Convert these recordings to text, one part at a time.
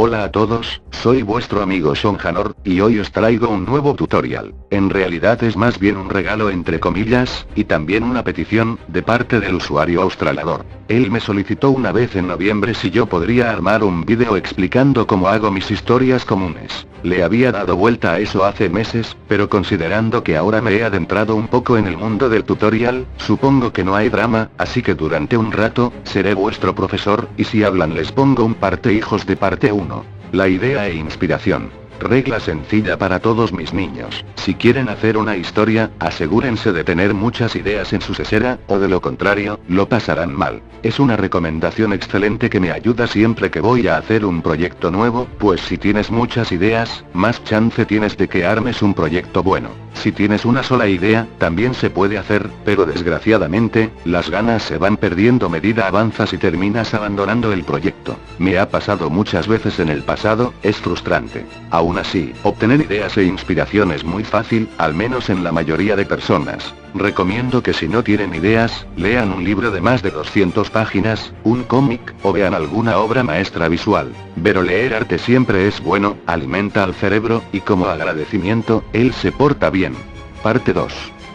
Hola a todos, soy vuestro amigo Sean Hanor, y hoy os traigo un nuevo tutorial. En realidad es más bien un regalo entre comillas, y también una petición, de parte del usuario Australador. Él me solicitó una vez en noviembre si yo podría armar un vídeo explicando cómo hago mis historias comunes. Le había dado vuelta a eso hace meses, pero considerando que ahora me he adentrado un poco en el mundo del tutorial, supongo que no hay drama, así que durante un rato, seré vuestro profesor, y si hablan les pongo un parte hijos de parte 1. La idea e inspiración. Regla sencilla para todos mis niños. Si quieren hacer una historia, asegúrense de tener muchas ideas en su cesera, o de lo contrario, lo pasarán mal. Es una recomendación excelente que me ayuda siempre que voy a hacer un proyecto nuevo, pues si tienes muchas ideas, más chance tienes de que armes un proyecto bueno. Si tienes una sola idea, también se puede hacer, pero desgraciadamente, las ganas se van perdiendo a medida avanzas y terminas abandonando el proyecto. Me ha pasado muchas veces en el pasado, es frustrante. Aún así, obtener ideas e inspiración es muy fácil, al menos en la mayoría de personas. Recomiendo que si no tienen ideas, lean un libro de más de 200 páginas, un cómic, o vean alguna obra maestra visual. Pero leer arte siempre es bueno, alimenta al cerebro, y como agradecimiento, él se porta bien. Parte 2.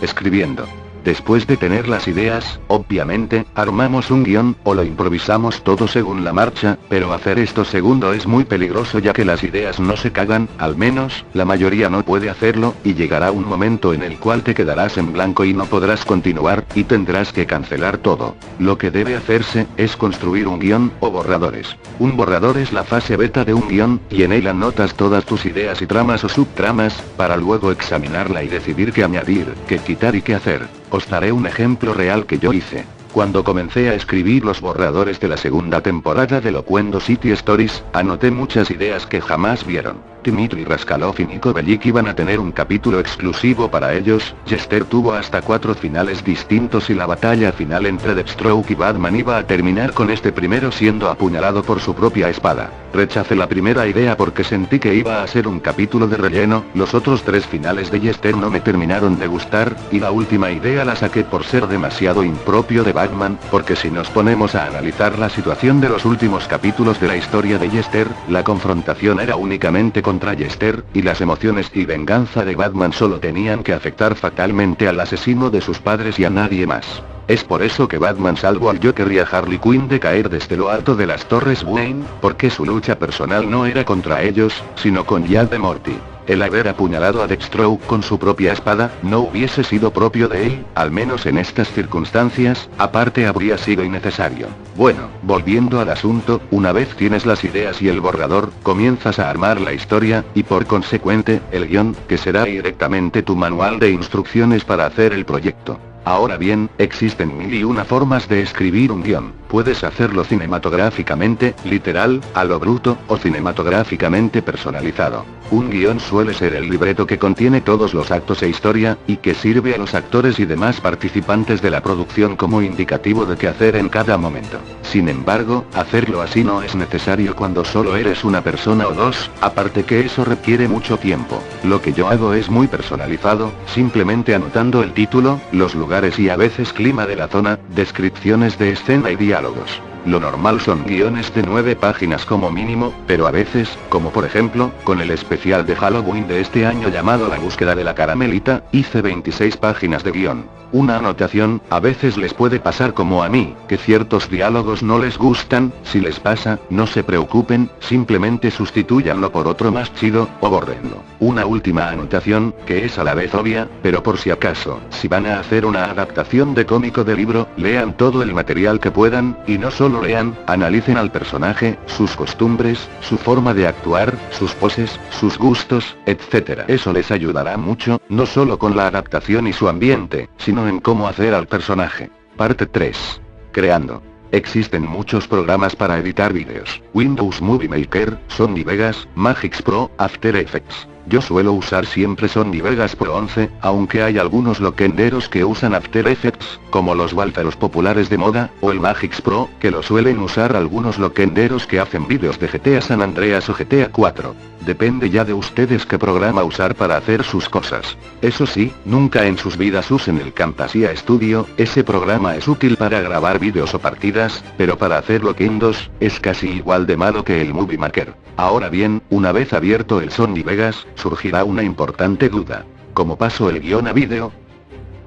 Escribiendo. Después de tener las ideas, obviamente, armamos un guión, o lo improvisamos todo según la marcha, pero hacer esto segundo es muy peligroso ya que las ideas no se cagan, al menos, la mayoría no puede hacerlo, y llegará un momento en el cual te quedarás en blanco y no podrás continuar, y tendrás que cancelar todo. Lo que debe hacerse, es construir un guión, o borradores. Un borrador es la fase beta de un guión, y en él anotas todas tus ideas y tramas o subtramas, para luego examinarla y decidir qué añadir, qué quitar y qué hacer. Os daré un ejemplo real que yo hice. Cuando comencé a escribir los borradores de la segunda temporada de Loquendo City Stories, anoté muchas ideas que jamás vieron. Dmitry Raskalov y Nico Bellic iban a tener un capítulo exclusivo para ellos, Jester tuvo hasta 4 finales distintos y la batalla final entre Deathstroke y Batman iba a terminar con este primero siendo apuñalado por su propia espada. Rechacé la primera idea porque sentí que iba a ser un capítulo de relleno, los otros 3 finales de Jester no me terminaron de gustar, y la última idea la saqué por ser demasiado impropio de Batman, porque si nos ponemos a analizar la situación de los últimos capítulos de la historia de Jester, la confrontación era únicamente contra Jester, y las emociones y venganza de Batman solo tenían que afectar fatalmente al asesino de sus padres y a nadie más. Es por eso que Batman salvó al Joker y a Harley Quinn de caer desde lo alto de las Torres Wayne, porque su lucha personal no era contra ellos, sino con Jad de Morty. El haber apuñalado a Deathstroke con su propia espada, no hubiese sido propio de él, al menos en estas circunstancias, aparte habría sido innecesario. Bueno, volviendo al asunto, una vez tienes las ideas y el borrador, comienzas a armar la historia, y por consecuente, el guión, que será directamente tu manual de instrucciones para hacer el proyecto. Ahora bien, existen 1001 formas de escribir un guión. Puedes hacerlo cinematográficamente, literal, a lo bruto, o cinematográficamente personalizado. Un guión suele ser el libreto que contiene todos los actos e historia, y que sirve a los actores y demás participantes de la producción como indicativo de qué hacer en cada momento. Sin embargo, hacerlo así no es necesario cuando solo eres una persona o dos, aparte que eso requiere mucho tiempo. Lo que yo hago es muy personalizado, simplemente anotando el título, los lugares y a veces clima de la zona, descripciones de escena y diálogos. Lo normal son guiones de 9 páginas como mínimo, pero a veces, como por ejemplo, con el especial de Halloween de este año llamado La búsqueda de la caramelita, hice 26 páginas de guión. Una anotación, a veces les puede pasar como a mí, que ciertos diálogos no les gustan, si les pasa, no se preocupen, simplemente sustitúyanlo por otro más chido, o bórrenlo. Una última anotación, que es a la vez obvia, pero por si acaso, si van a hacer una adaptación de cómico de libro, lean todo el material que puedan, y no solo lean, analicen al personaje, sus costumbres, su forma de actuar, sus poses, sus gustos, etc. Eso les ayudará mucho, no solo con la adaptación y su ambiente, sino en cómo hacer al personaje. Parte 3. Creando. Existen muchos programas para editar vídeos. Windows Movie Maker, Sony Vegas, Magix Pro, After Effects. yo suelo usar siempre Sony Vegas Pro 11, aunque hay algunos loquenderos que usan After Effects, como los Valveros populares de moda, o el Magix Pro, que lo suelen usar algunos loquenderos que hacen vídeos de GTA San Andreas o GTA 4. Depende ya de ustedes qué programa usar para hacer sus cosas. Eso sí, nunca en sus vidas usen el Camtasia Studio, ese programa es útil para grabar vídeos o partidas, pero para hacer loquendos, es casi igual de malo que el Movie Maker. Ahora bien, una vez abierto el Sony Vegas, surgirá una importante duda. ¿Cómo paso el guión a vídeo?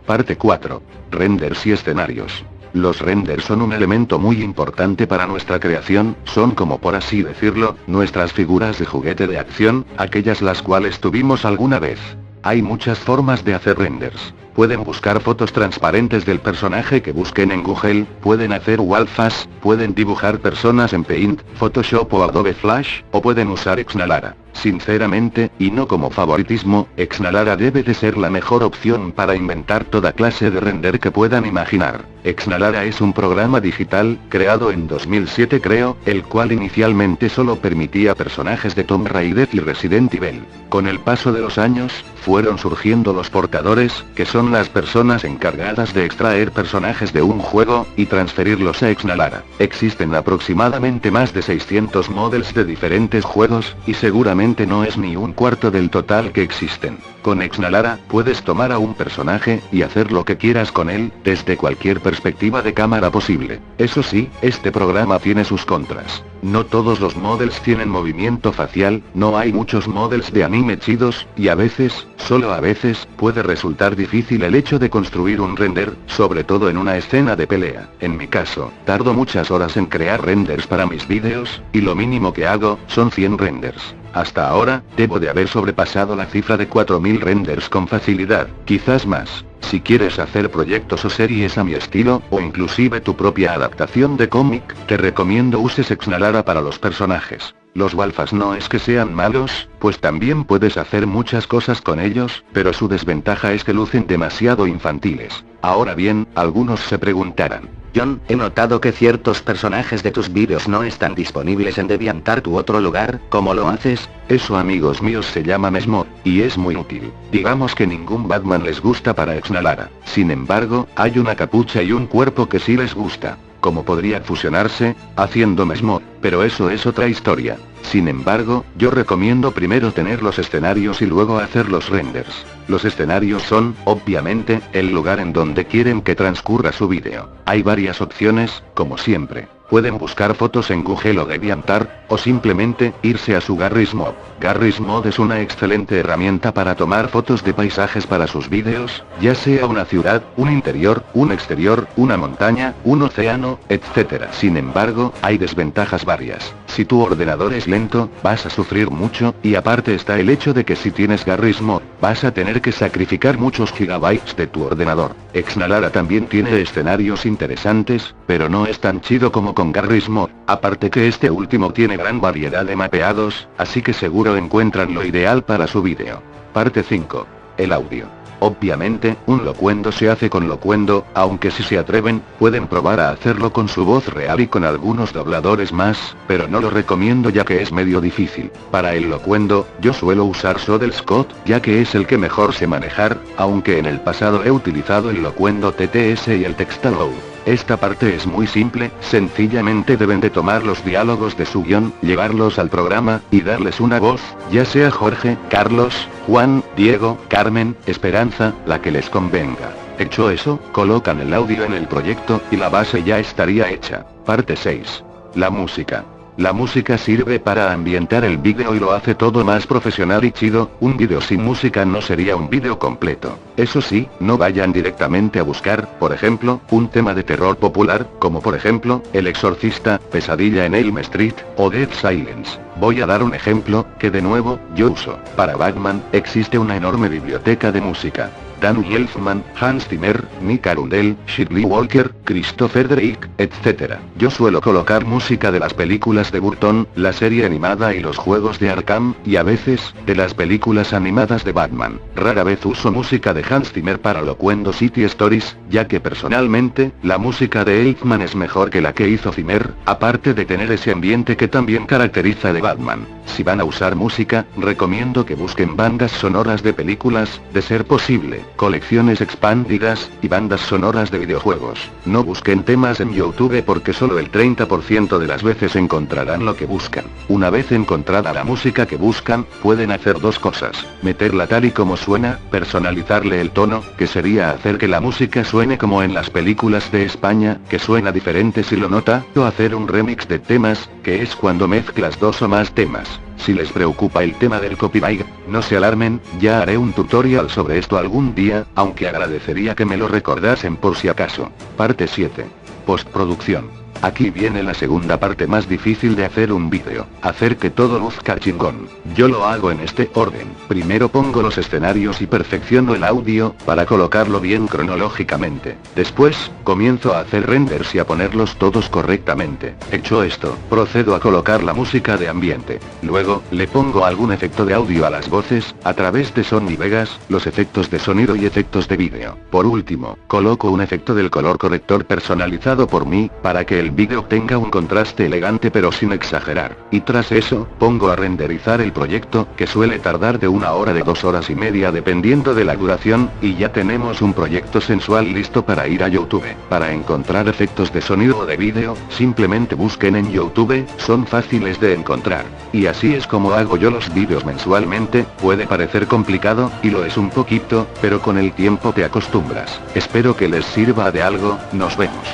Parte 4. Renders y escenarios. Los renders son un elemento muy importante para nuestra creación, son como por así decirlo, nuestras figuras de juguete de acción, aquellas las cuales tuvimos alguna vez. Hay muchas formas de hacer renders. Pueden buscar fotos transparentes del personaje que busquen en Google, pueden hacer wallfas, pueden dibujar personas en Paint, Photoshop o Adobe Flash, o pueden usar Exnalara. Sinceramente, y no como favoritismo, Exnalara debe de ser la mejor opción para inventar toda clase de render que puedan imaginar. Exnalara es un programa digital, creado en 2007 creo, el cual inicialmente solo permitía personajes de Tomb Raider y Resident Evil. Con el paso de los años, fueron surgiendo los portadores, que son las personas encargadas de extraer personajes de un juego, y transferirlos a Exnalara. Existen aproximadamente más de 600 models de diferentes juegos, y seguramente no es ni un cuarto del total que existen. Con Exnalara, puedes tomar a un personaje, y hacer lo que quieras con él, desde cualquier perspectiva de cámara posible. Eso sí, este programa tiene sus contras. No todos los models tienen movimiento facial, no hay muchos models de anime chidos, y a veces, solo a veces, puede resultar difícil el hecho de construir un render, sobre todo en una escena de pelea. En mi caso, tardo muchas horas en crear renders para mis vídeos, y lo mínimo que hago, son 100 renders. Hasta ahora, debo de haber sobrepasado la cifra de 4000 renders con facilidad, quizás más. Si quieres hacer proyectos o series a mi estilo, o inclusive tu propia adaptación de cómic, te recomiendo uses Exnalara para los personajes. Los Valfas no es que sean malos, pues también puedes hacer muchas cosas con ellos, pero su desventaja es que lucen demasiado infantiles. Ahora bien, algunos se preguntarán: John, he notado que ciertos personajes de tus vídeos no están disponibles en DeviantArt u otro lugar, ¿cómo lo haces? Eso, amigos míos, se llama Mesmod, y es muy útil. Digamos que ningún Batman les gusta para Exnalara. Sin embargo, hay una capucha y un cuerpo que sí les gusta. ¿Cómo podría fusionarse? Haciendo Mesmod, pero eso es otra historia. Sin embargo, yo recomiendo primero tener los escenarios y luego hacer los renders. Los escenarios son, obviamente, el lugar en donde quieren que transcurra su vídeo. Hay varias opciones, como siempre. Pueden buscar fotos en Google o DeviantArt, o simplemente, irse a su Garry's Mod. Garry's Mod es una excelente herramienta para tomar fotos de paisajes para sus vídeos, ya sea una ciudad, un interior, un exterior, una montaña, un océano, etc. Sin embargo, hay desventajas varias. Si tu ordenador es lento, vas a sufrir mucho, y aparte está el hecho de que si tienes Garry's Mod, vas a tener que sacrificar muchos gigabytes de tu ordenador. Exnalara también tiene escenarios interesantes, pero no es tan chido como con Garry's Mod, aparte que este último tiene gran variedad de mapeados, así que seguro encuentran lo ideal para su vídeo. Parte 5. El audio. Obviamente, un locuendo se hace con locuendo, aunque si se atreven, pueden probar a hacerlo con su voz real y con algunos dobladores más, pero no lo recomiendo ya que es medio difícil. Para el locuendo, yo suelo usar Sodel Scott, ya que es el que mejor sé manejar, aunque en el pasado he utilizado el locuendo TTS y el Textaload. Esta parte es muy simple, sencillamente deben de tomar los diálogos de su guión, llevarlos al programa, y darles una voz, ya sea Jorge, Carlos, Juan, Diego, Carmen, Esperanza, la que les convenga. Hecho eso, colocan el audio en el proyecto, y la base ya estaría hecha. Parte 6. La música. La música sirve para ambientar el vídeo y lo hace todo más profesional y chido. Un vídeo sin música no sería un vídeo completo. Eso sí, no vayan directamente a buscar, por ejemplo, un tema de terror popular, como por ejemplo, El Exorcista, Pesadilla en Elm Street, o Dead Silence. Voy a dar un ejemplo, que de nuevo, yo uso. Para Batman, existe una enorme biblioteca de música. Danny Elfman, Hans Zimmer, Nick Arundel, Shirley Walker, Christopher Drake, etc. Yo suelo colocar música de las películas de Burton, la serie animada y los juegos de Arkham, y a veces, de las películas animadas de Batman. Rara vez uso música de Hans Zimmer para Loquendo City Stories, ya que personalmente, la música de Elfman es mejor que la que hizo Zimmer, aparte de tener ese ambiente que también caracteriza de Batman. Si van a usar música, recomiendo que busquen bandas sonoras de películas, de ser posible, colecciones expandidas, y bandas sonoras de videojuegos. No busquen temas en YouTube porque solo el 30% de las veces encontrarán lo que buscan. Una vez encontrada la música que buscan, pueden hacer dos cosas: meterla tal y como suena, personalizarle el tono, que sería hacer que la música suene como en las películas de España, que suena diferente si lo nota, o hacer un remix de temas, que es cuando mezclas dos o más temas. Si les preocupa el tema del copyright, no se alarmen, ya haré un tutorial sobre esto algún día, aunque agradecería que me lo recordasen por si acaso. Parte 7. Postproducción. Aquí viene la segunda parte más difícil de hacer un vídeo: hacer que todo luzca chingón. Yo lo hago en este orden: primero pongo los escenarios y perfecciono el audio, para colocarlo bien cronológicamente. Después, comienzo a hacer renders y a ponerlos todos correctamente. Hecho esto, procedo a colocar la música de ambiente. Luego, le pongo algún efecto de audio a las voces, a través de Sony Vegas, los efectos de sonido y efectos de vídeo. Por último, coloco un efecto del color corrector personalizado por mí, para que el vídeo tenga un contraste elegante pero sin exagerar. Y tras eso, pongo a renderizar el proyecto, que suele tardar de 1 hora de 2 horas y media dependiendo de la duración, y ya tenemos un proyecto sensual listo para ir a YouTube. Para encontrar efectos de sonido o de vídeo, simplemente busquen en YouTube, son fáciles de encontrar. Y así es como hago yo los vídeos mensualmente. Puede parecer complicado, y lo es un poquito, pero con el tiempo te acostumbras. Espero que les sirva de algo, nos vemos.